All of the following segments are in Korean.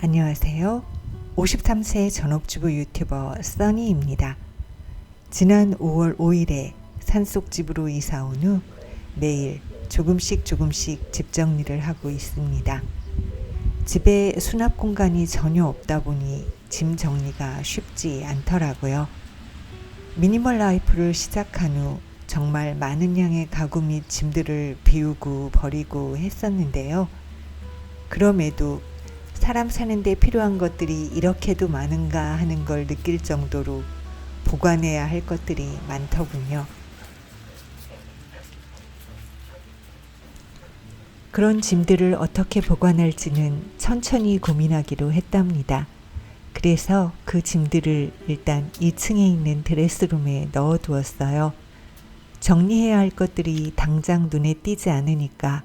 안녕하세요. 53세 전업주부 유튜버 써니입니다. 지난 5월 5일에 산속집으로 이사 온 후 매일 조금씩 집 정리를 하고 있습니다. 집에 수납 공간이 전혀 없다 보니 짐 정리가 쉽지 않더라고요. 미니멀 라이프를 시작한 후 정말 많은 양의 가구 및 짐들을 비우고 버리고 했었는데요. 그럼에도 사람 사는데 필요한 것들이 이렇게도 많은가 하는 걸 느낄 정도로 보관해야 할 것들이 많더군요. 그런 짐들을 어떻게 보관할지는 천천히 고민하기로 했답니다. 그래서 그 짐들을 일단 2층에 있는 드레스룸에 넣어두었어요. 정리해야 할 것들이 당장 눈에 띄지 않으니까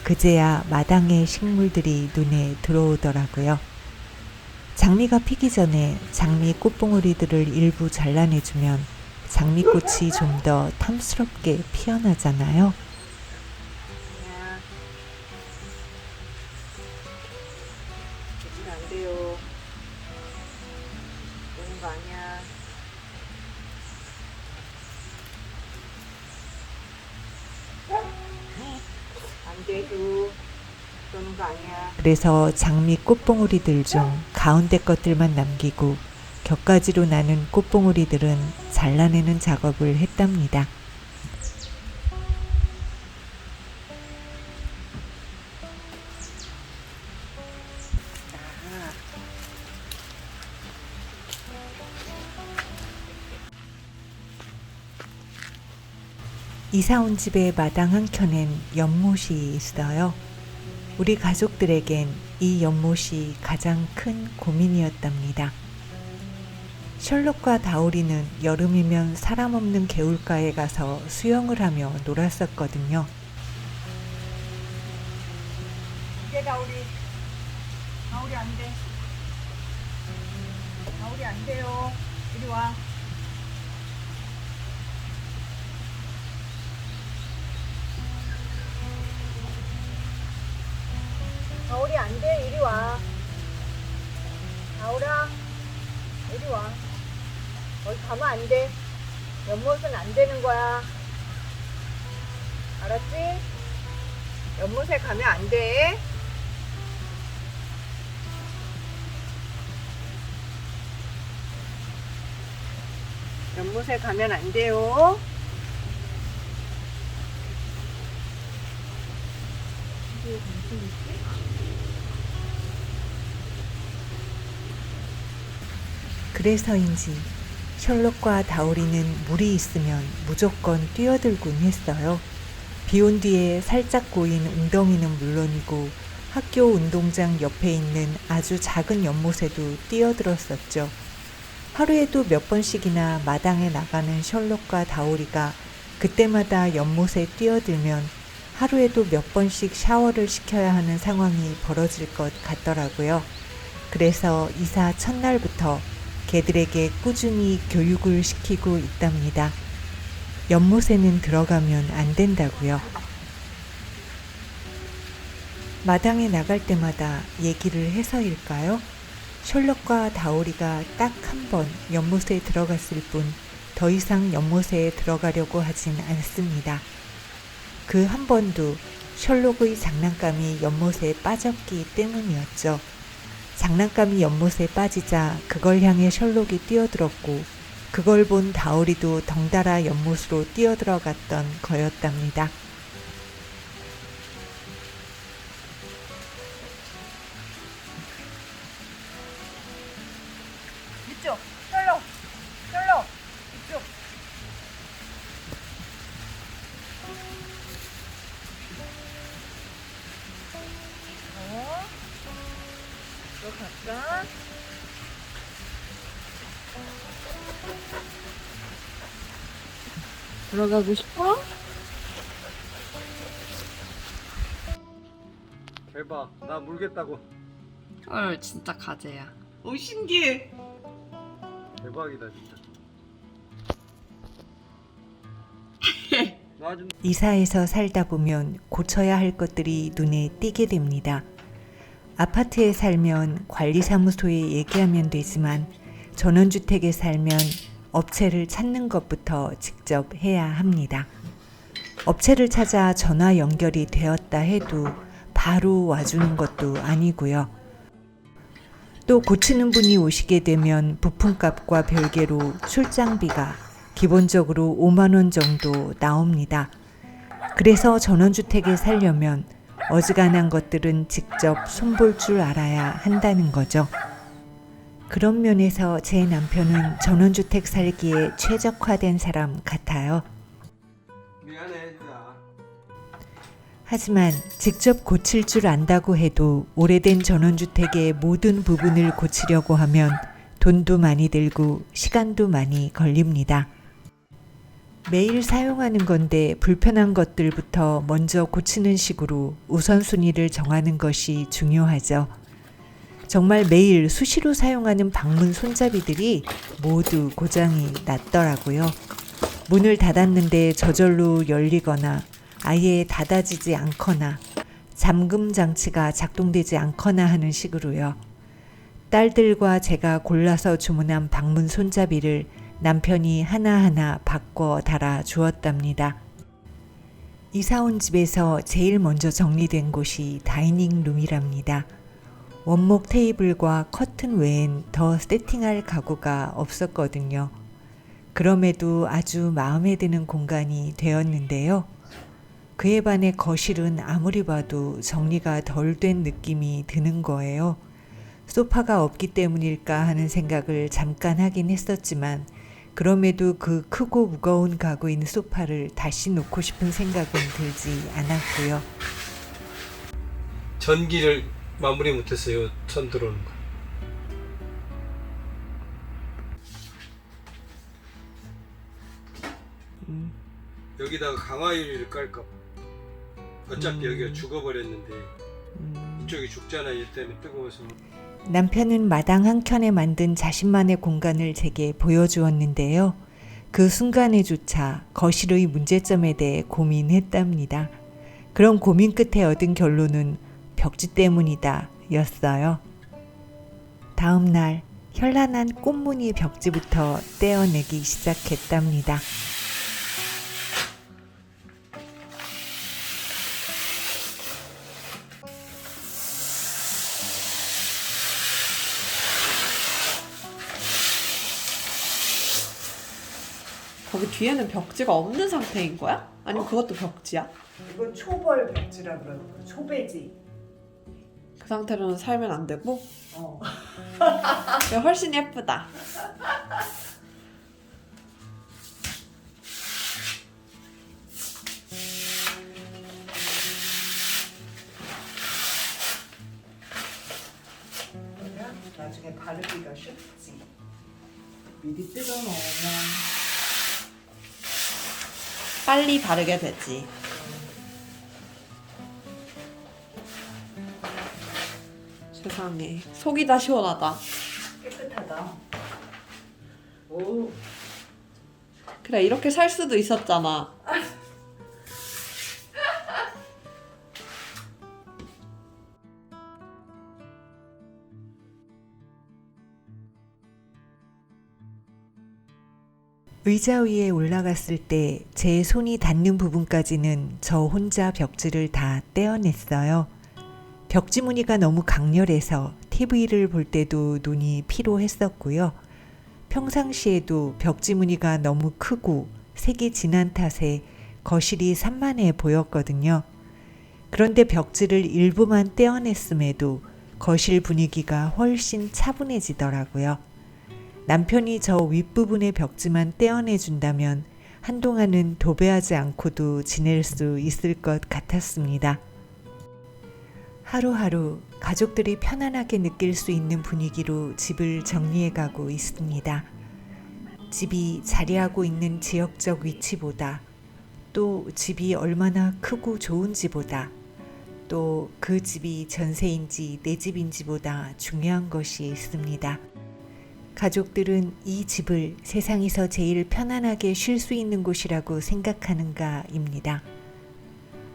그제야 마당의 식물들이 눈에 들어오더라고요. 장미가 피기 전에 장미 꽃봉오리들을 일부 잘라내주면 장미꽃이 좀 더 탐스럽게 피어나잖아요. 안 돼요. 그런 거 아니야. 안 돼도 그런 거 아니야. 그래서 장미 꽃봉오리들 중 가운데 것들만 남기고 곁가지로 나는 꽃봉오리들은 잘라내는 작업을 했답니다. 이사 온 집의 마당 한켠엔 연못이 있어요. 우리 가족들에겐 이 연못이 가장 큰 고민이었답니다. 셜록과 다오리는 여름이면 사람 없는 개울가에 가서 수영을 하며 놀았었거든요. 이게 다오리 안 돼. 다오리 안 돼요. 이리 와. 다오리 안 돼. 이리 와. 다오라, 이리 와. 거기 가면 안 돼. 연못은 안 되는 거야. 알았지? 연못에 가면 안 돼. 연못에 가면 안 돼요. 그래서인지 셜록과 다오리는 물이 있으면 무조건 뛰어들곤 했어요. 비 온 뒤에 살짝 고인 웅덩이는 물론이고 학교 운동장 옆에 있는 아주 작은 연못에도 뛰어들었었죠. 하루에도 몇 번씩이나 마당에 나가는 셜록과 다오리가 그때마다 연못에 뛰어들면 하루에도 몇 번씩 샤워를 시켜야 하는 상황이 벌어질 것 같더라고요. 그래서 이사 첫날부터 개들에게 꾸준히 교육을 시키고 있답니다. 연못에는 들어가면 안 된다고요. 마당에 나갈 때마다 얘기를 해서일까요? 셜록과 다오리가 딱 한 번 연못에 들어갔을 뿐 더 이상 연못에 들어가려고 하진 않습니다. 그 한 번도 셜록의 장난감이 연못에 빠졌기 때문이었죠. 장난감이 연못에 빠지자 그걸 향해 셜록이 뛰어들었고 그걸 본 다오리도 덩달아 연못으로 뛰어들어갔던 거였답니다. 이쪽, 셜록, 이쪽. 들어갈까? 들어가고 싶어? 대박, 나 물겠다고. 헐 진짜 가재야. 오, 신기해. 대박이다 진짜. 나 좀. 이사해서 살다 보면 고쳐야 할 것들이 눈에 띄게 됩니다. 아파트에 살면 관리사무소에 얘기하면 되지만 전원주택에 살면 업체를 찾는 것부터 직접 해야 합니다. 업체를 찾아 전화 연결이 되었다 해도 바로 와주는 것도 아니고요. 또 고치는 분이 오시게 되면 부품값과 별개로 출장비가 기본적으로 5만 원 정도 나옵니다. 그래서 전원주택에 살려면 어지간한 것들은 직접 손볼 줄 알아야 한다는 거죠. 그런 면에서 제 남편은 전원주택 살기에 최적화된 사람 같아요. 미안해 효야. 하지만 직접 고칠 줄 안다고 해도 오래된 전원주택의 모든 부분을 고치려고 하면 돈도 많이 들고 시간도 많이 걸립니다. 매일 사용하는 건데 불편한 것들부터 먼저 고치는 식으로 우선순위를 정하는 것이 중요하죠. 정말 매일 수시로 사용하는 방문 손잡이들이 모두 고장이 났더라고요. 문을 닫았는데 저절로 열리거나 아예 닫아지지 않거나 잠금 장치가 작동되지 않거나 하는 식으로요. 딸들과 제가 골라서 주문한 방문 손잡이를 남편이 하나하나 바꿔 달아 주었답니다. 이사 온 집에서 제일 먼저 정리된 곳이 다이닝 룸이랍니다. 원목 테이블과 커튼 외엔 더 세팅할 가구가 없었거든요. 그럼에도 아주 마음에 드는 공간이 되었는데요. 그에 반해 거실은 아무리 봐도 정리가 덜 된 느낌이 드는 거예요. 소파가 없기 때문일까 하는 생각을 잠깐 하긴 했었지만 그럼에도 그 크고 무거운 가구인 소파를 다시 놓고 싶은 생각은 들지 않았고요. 전기를 마무리 못했어요. 천 들어오는 거. 여기다가 강화 유리를 깔까 봐. 어차피 여기가 죽어버렸는데 이쪽이 죽잖아. 얘 때문에 뜨거워서. 남편은 마당 한켠에 만든 자신만의 공간을 제게 보여주었는데요. 그 순간에조차 거실의 문제점에 대해 고민했답니다. 그런 고민 끝에 얻은 결론은 벽지 때문이다 였어요. 다음 날 현란한 꽃무늬 벽지부터 떼어내기 시작했답니다. 거기 뒤에는 벽지가 없는 상태인 거야? 아니면 그것도 벽지야? 이건 초벌 벽지라 그러는 초배지. 그 상태로는 살면 안 되고? 이거 훨씬 예쁘다. 나중에 바르기가 쉽지. 미리 뜯어놓으면 빨리 바르게 되지. 세상에 속이 다 시원하다. 깨끗하다. 오. 그래 이렇게 살 수도 있었잖아. 의자 위에 올라갔을 때 제 손이 닿는 부분까지는 저 혼자 벽지를 다 떼어냈어요. 벽지 무늬가 너무 강렬해서 TV를 볼 때도 눈이 피로했었고요. 평상시에도 벽지 무늬가 너무 크고 색이 진한 탓에 거실이 산만해 보였거든요. 그런데 벽지를 일부만 떼어냈음에도 거실 분위기가 훨씬 차분해지더라고요. 남편이 저 윗부분의 벽지만 떼어내준다면 한동안은 도배하지 않고도 지낼 수 있을 것 같았습니다. 하루하루 가족들이 편안하게 느낄 수 있는 분위기로 집을 정리해가고 있습니다. 집이 자리하고 있는 지역적 위치보다, 또 집이 얼마나 크고 좋은지보다, 또 그 집이 전세인지 내 집인지보다 중요한 것이 있습니다. 가족들은 이 집을 세상에서 제일 편안하게 쉴 수 있는 곳이라고 생각하는가입니다.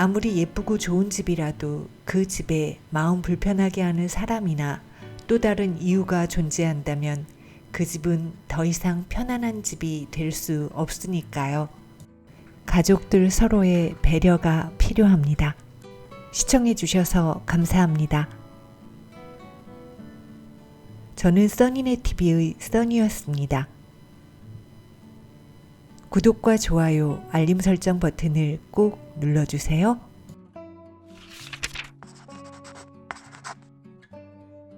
아무리 예쁘고 좋은 집이라도 그 집에 마음 불편하게 하는 사람이나 또 다른 이유가 존재한다면 그 집은 더 이상 편안한 집이 될 수 없으니까요. 가족들 서로의 배려가 필요합니다. 시청해 주셔서 감사합니다. 저는 써니네TV의 써니였습니다. 구독과 좋아요, 알림 설정 버튼을 꼭 눌러주세요.